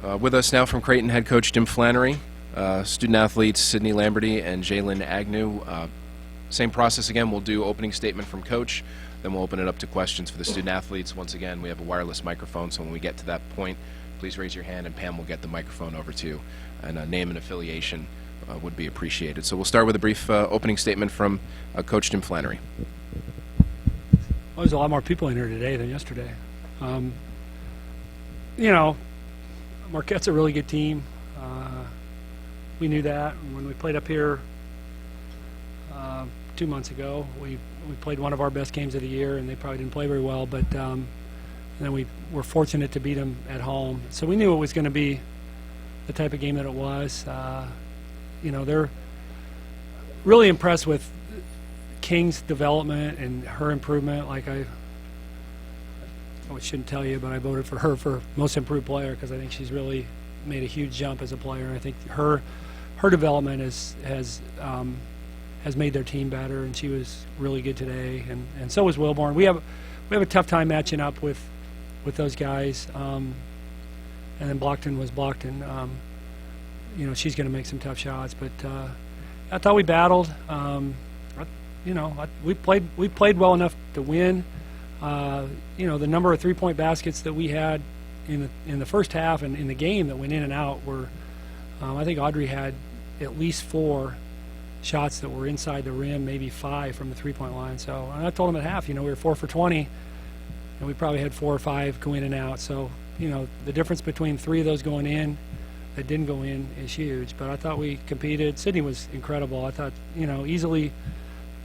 With us now from Creighton, head coach Jim Flanery, student athletes Sydney Lamberty and Jaylyn Agnew. Same process again. We'll do opening statement from coach, then we'll open it up to questions for the student athletes. Once again, we have a wireless microphone, so when we get to that point, please raise your hand and Pam will get the microphone over to you. And name and affiliation would be appreciated. So we'll start with a brief opening statement from Coach Jim Flanery. Well, there's a lot more people in here today than yesterday. You know, Marquette's a really good team. We knew that when we played up here 2 months ago. We played one of our best games of the year, and they probably didn't play very well, but then we were fortunate to beat them at home. So we knew it was going to be the type of game that it was. You know, they're really impressed with King's development and her improvement. Like I shouldn't tell you, but I voted for her for most improved player because I think she's really made a huge jump as a player. I think her development has made their team better, and she was really good today. And so was Wilborn. We have a tough time matching up with those guys. And then Blockton was Blockton. You know, she's going to make some tough shots, but I thought we battled. You know, we played well enough to win. You know, the number of three-point baskets that we had in the first half and in the game that went in and out were, I think Audrey had at least 4 shots that were inside the rim, maybe 5 from the three-point line. So and I told them at half, you know, we were 4 for 20, and we probably had 4 or 5 go in and out. So, you know, the difference between 3 of those going in that didn't go in is huge. But I thought we competed. Sydney was incredible. I thought, you know, easily, I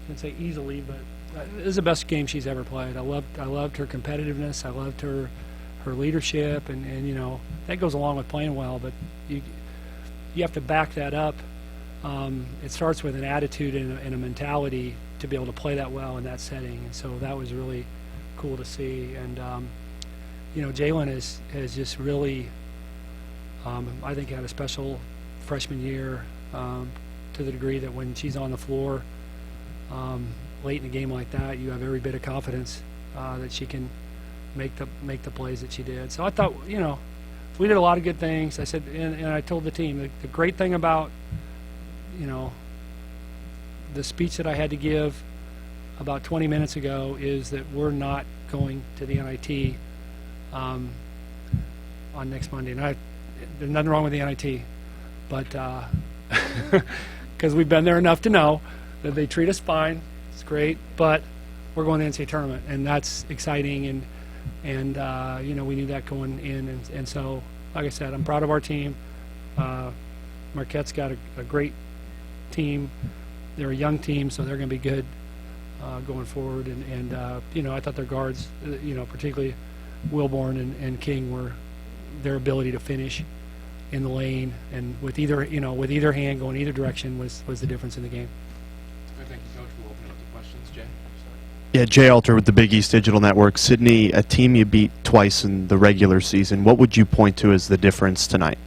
wouldn't say easily, but it was the best game she's ever played. I loved her competitiveness. I loved her leadership, and you know, that goes along with playing well. But you have to back that up. It starts with an attitude and a mentality to be able to play that well in that setting. And so that was really cool to see. And you know, Jaylyn has just really, I think, had a special freshman year to the degree that when she's on the floor late in a game like that, you have every bit of confidence that she can make the plays that she did. So I thought, you know, we did a lot of good things. I said, and I told the team, the great thing about, you know, the speech that I had to give about 20 minutes ago is that we're not going to the NIT on next Monday. And there's nothing wrong with the NIT, but because we've been there enough to know that they treat us fine. It's great, but we're going to the NCAA tournament, and that's exciting. And you know, we knew that going in, and so, like I said, I'm proud of our team. Marquette's got a great team. They're a young team, so they're going to be good going forward. And you know, I thought their guards, you know, particularly Wilborn and King, were their ability to finish in the lane and with either hand going either direction was the difference in the game. Thank you, Coach. We'll open it up to questions. Jay? Yeah, Jay Alter with the Big East Digital Network. Sydney, a team you beat twice in the regular season. What would you point to as the difference tonight?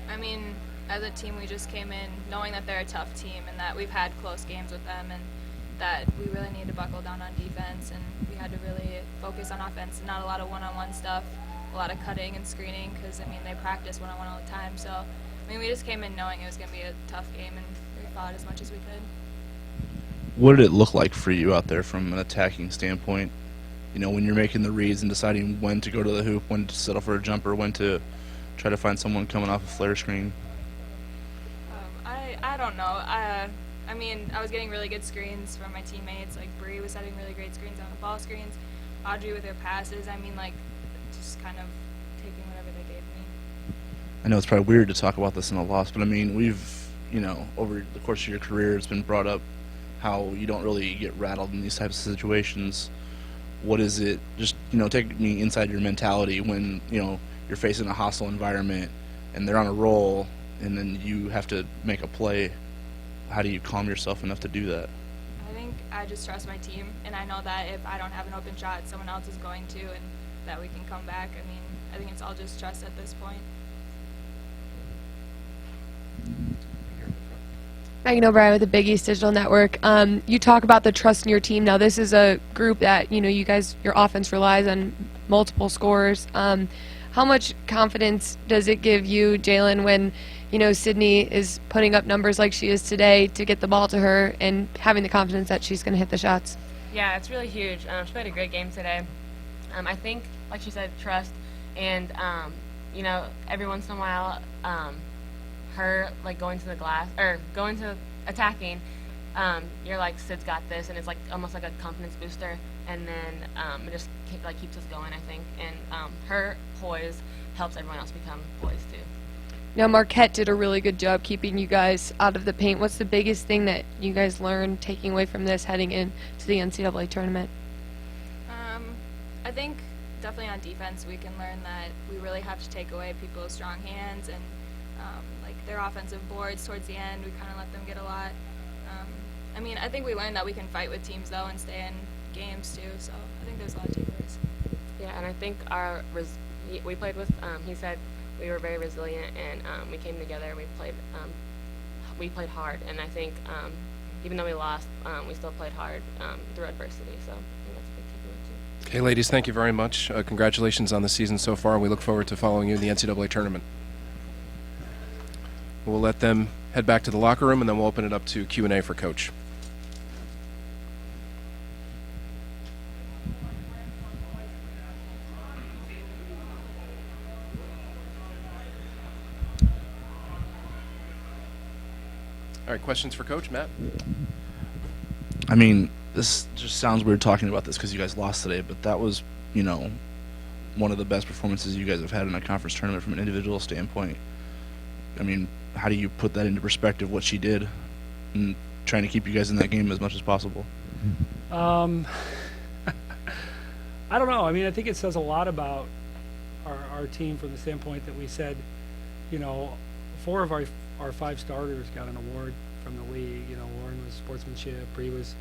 I mean, as a team, we just came in knowing that they're a tough team and that we've had close games with them and that we really need to buckle down on defense, and we had to really focus on offense and not a lot of one-on-one stuff, a lot of cutting and screening because, I mean, they practice one-on-one all the time. So, I mean, we just came in knowing it was going to be a tough game, and we fought as much as we could. What did it look like for you out there from an attacking standpoint? You know, when you're making the reads and deciding when to go to the hoop, when to settle for a jumper, when to try to find someone coming off a flare screen? I don't know. I mean, I was getting really good screens from my teammates. Like, Bree was setting really great screens on the ball screens. Audrey with her passes. I mean, like, just kind of taking whatever they gave me. I know it's probably weird to talk about this in a loss, but I mean, we've, you know, over the course of your career, it's been brought up how you don't really get rattled in these types of situations. What is it, just, you know, take me inside your mentality when, you know, you're facing a hostile environment and they're on a roll and then you have to make a play. How do you calm yourself enough to do that? I think I just trust my team, and I know that if I don't have an open shot, someone else is going to, and that we can come back. I mean, I think it's all just trust at this point. Megan O'Brien with the Big East Digital Network. You talk about the trust in your team. Now, this is a group that, you know, you guys, your offense relies on multiple scores. How how much confidence does it give you, Jaylyn, when Sydney is putting up numbers like she is today to get the ball to her and having the confidence that she's going to hit the shots? Yeah, it's really huge. She played a great game today. I think, like she said, trust, and every once in a while, her going to the glass or going to attacking, you're like, Sid's got this, and it's like almost like a confidence booster, and then it just keeps us going, I think, and her poise helps everyone else become poised too. Now, Marquette did a really good job keeping you guys out of the paint. What's the biggest thing that you guys learned taking away from this heading into the NCAA tournament? I think definitely on defense we can learn that we really have to take away people's strong hands and their offensive boards towards the end. We kind of let them get a lot. I think we learned that we can fight with teams though and stay in games too. So I think there's a lot of takeaways. Yeah, and I think we played with. He said we were very resilient and we came together and we played hard. And I think even though we lost, we still played hard through adversity. So I think that's a big takeaway too. Okay, ladies, thank you very much. Congratulations on the season so far, and we look forward to following you in the NCAA tournament. We'll let them head back to the locker room, and then we'll open it up to Q&A for Coach. All right, questions for Coach, Matt? This just sounds weird talking about this because you guys lost today, but that was, one of the best performances you guys have had in a conference tournament from an individual standpoint. How do you put that into perspective, what she did, and trying to keep you guys in that game as much as possible? I don't know. I think it says a lot about our team from the standpoint that we said, 4 of our 5 starters got an award from the league. Lauren was sportsmanship, Bree was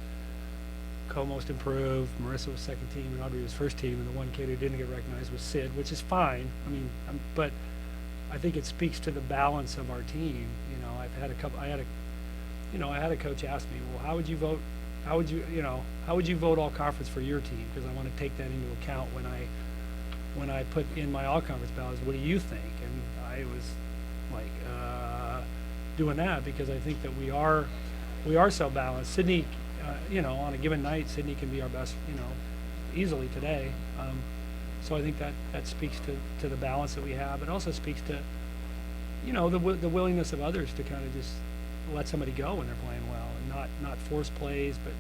co-most improved, Marissa was second team, and Audrey was first team, and the one kid who didn't get recognized was Sid, which is fine. But I think it speaks to the balance of our team. I had a coach ask me, well, how would you vote? How would you vote all conference for your team? Because I want to take that into account when I put in my all conference ballots. What do you think? And I was like doing that because I think that we are so balanced. Sydney, on a given night, Sydney can be our best, easily today. So I think that speaks to the balance that we have. It also speaks to, the willingness of others to kind of just let somebody go when they're playing well and not force plays. But,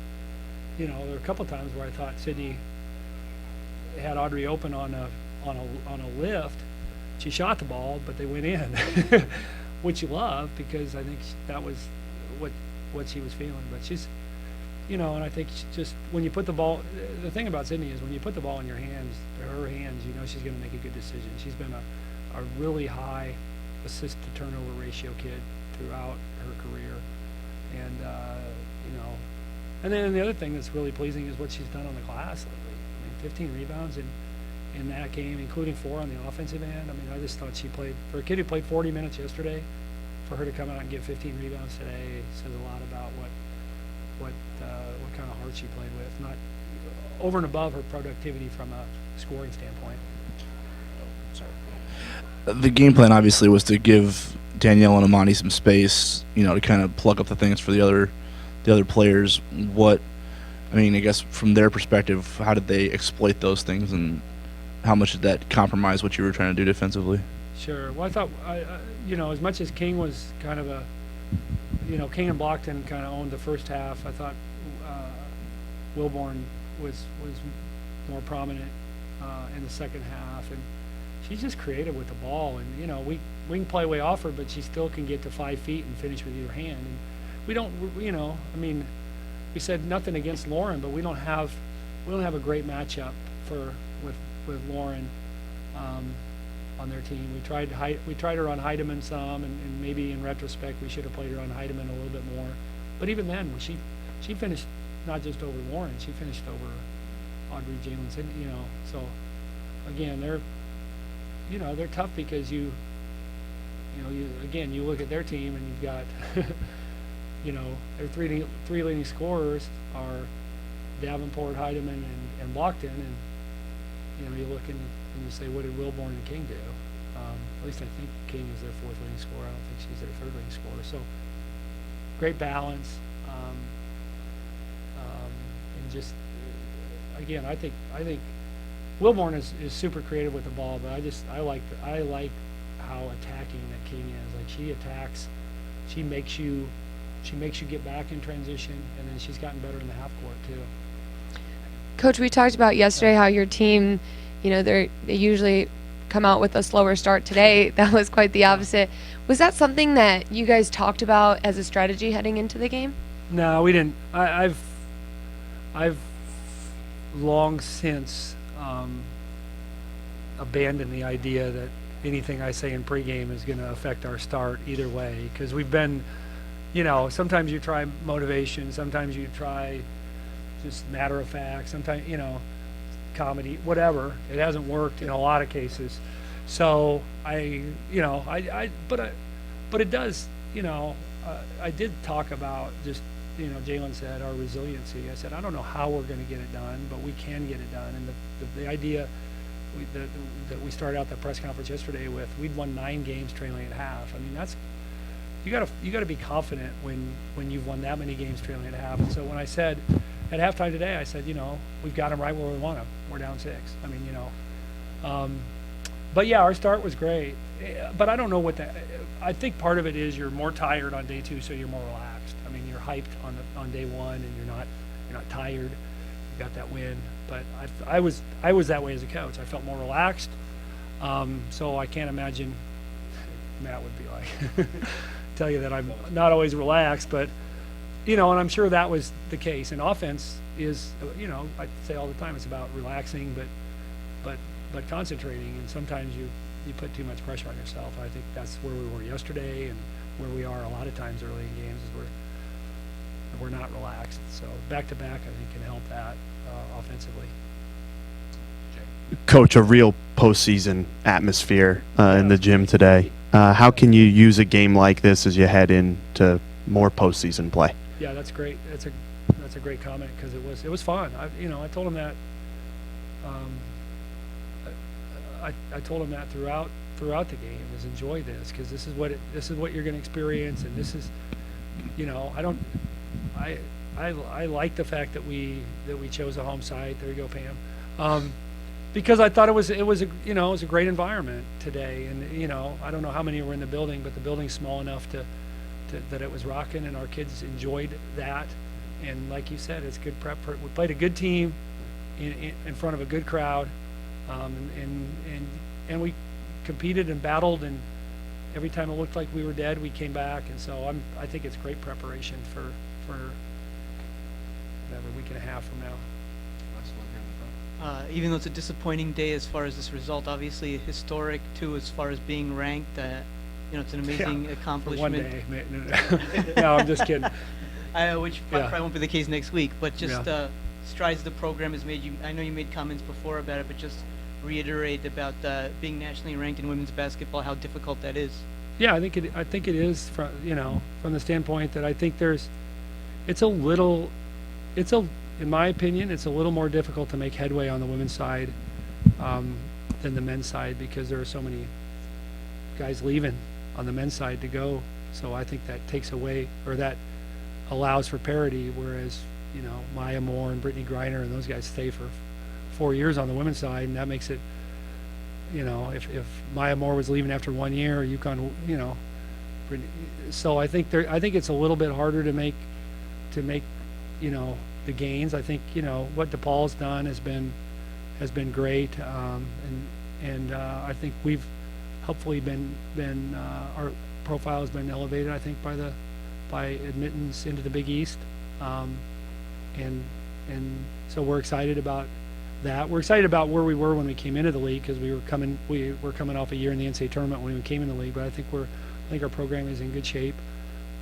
there were a couple of times where I thought Sydney had Audrey open on a lift. She shot the ball, but they went in, which you love because I think that was what she was feeling. But she's, and I think just when you put the ball, the thing about Sydney is when you put the ball in her hands, she's going to make a good decision. She's been a really high assist to turnover ratio kid throughout her career, and and then the other thing that's really pleasing is what she's done on the glass lately. 15 rebounds in that game, including 4 on the offensive end. I just thought she played, for a kid who played 40 minutes yesterday, for her to come out and get 15 rebounds today says a lot about what kind of heart she played with, not over and above her productivity from a scoring standpoint. The game plan obviously was to give Danielle and Amani some space, to kind of plug up the things for the other players. I guess from their perspective, how did they exploit those things, and how much did that compromise what you were trying to do defensively? Sure. Well, I thought, as much as King was kind of King and Blockton kind of owned the first half, I thought Wilborn was more prominent in the second half, and she's just creative with the ball. And we can play way off her, but she still can get to 5 feet and finish with either hand. And we don't, we said nothing against Lauren, but we don't have a great matchup with Lauren on their team. We tried her on Heidemann some, and maybe in retrospect we should have played her on Heidemann a little bit more. But even then, she finished not just over Lauren, she finished over Audrey, Jaylyn, Sydney. So again, they're tough because you look at their team and you've got their three leading scorers are Davenport, Heidemann, and Blockton, and you look in and you say, what did Wilborn and King do? At least I think King is their fourth leading scorer. I don't think she's their third leading scorer. So great balance. And just, again, I think Wilborn is super creative with the ball, but I like how attacking that King is. Like, she attacks, she makes you get back in transition, and then she's gotten better in the half court too. Coach, we talked about yesterday how your team, they usually come out with a slower start. Today, that was quite the opposite. Was that something that you guys talked about as a strategy heading into the game? No, we didn't. I've long since abandoned the idea that anything I say in pregame is going to affect our start either way, because we've been, sometimes you try motivation, sometimes you try just matter of fact, sometimes, comedy, whatever. It hasn't worked in a lot of cases. So but it does, I did talk about just, Jaylyn said our resiliency. I said, I don't know how we're going to get it done, but we can get it done. And the idea that we started out the press conference yesterday with, we'd won 9 games trailing at half. I mean, that's, you gotta be confident when you've won that many games trailing at half. And so when I said at halftime today, I said, we've got them right where we want them. We're down 6. I mean, but yeah, our start was great. But I don't know what I think part of it is you're more tired on day 2, so you're more relaxed. I mean, you're hyped on day 1, and you're not tired. You got that win. But I was that way as a coach. I felt more relaxed. So I can't imagine Matt would be like tell you that I'm not always relaxed, but and I'm sure that was the case. And offense is, I say all the time, it's about relaxing, but concentrating. And sometimes you put too much pressure on yourself. I think that's where we were yesterday, and where we are a lot of times early in games is we're not relaxed. So back to back, I think, can help that offensively. Coach, a real postseason atmosphere in the gym today. How can you use a game like this as you head into more postseason play? Yeah, that's great. That's a great comment, because it was fun. I told him that. I told him that throughout the game, is enjoy this, because this is what you're going to experience, and this is, I like the fact that we chose a home site. There you go, Pam. Because I thought it was a great environment today, and I don't know how many were in the building, but the building's small enough that it was rocking, and our kids enjoyed that. And like you said, it's good prep. We played a good team in front of a good crowd, and we competed and battled, and every time it looked like we were dead, we came back. And so I think it's great preparation for whatever, week and a half from now. Even though it's a disappointing day as far as this result, obviously historic too as far as being ranked. It's an amazing accomplishment. For one day. No, I'm just kidding. Which probably won't be the case next week, but just strides the program has made. I know you made comments before about it, but just reiterate about being nationally ranked in women's basketball, how difficult that is. Yeah, I think it is from the standpoint that I think in my opinion, it's a little more difficult to make headway on the women's side than the men's side, because there are so many guys leaving on the men's side to go. So I think that takes away, or that allows for parity, whereas Maya Moore and Brittany Griner and those guys stay for 4 years on the women's side, and that makes it, if Maya Moore was leaving after 1 year, UConn, so I think it's a little bit harder to make the gains. I think what DePaul's done has been great, and I think we've hopefully been our profile has been elevated, I think, by admittance into the Big East, and so we're excited about that. We're excited about where we were when we came into the league, because we were coming off a year in the NCAA tournament when we came in the league. But I think our program is in good shape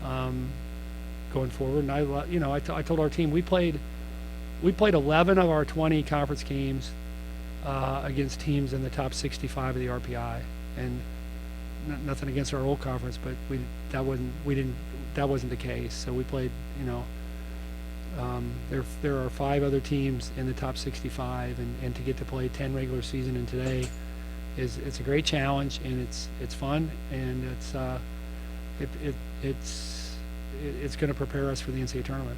going forward. And I told our team we played 11 of our 20 conference games against teams in the top 65 of the RPI, and nothing against our old conference, but that wasn't the case. So we played, there are 5 other teams in the top 65, and to get to play 10 regular season and today it's a great challenge, and it's fun, and it's going to prepare us for the NCAA tournament.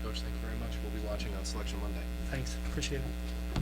Coach, thank you very much. We'll be watching on Selection Monday. Thanks, appreciate it.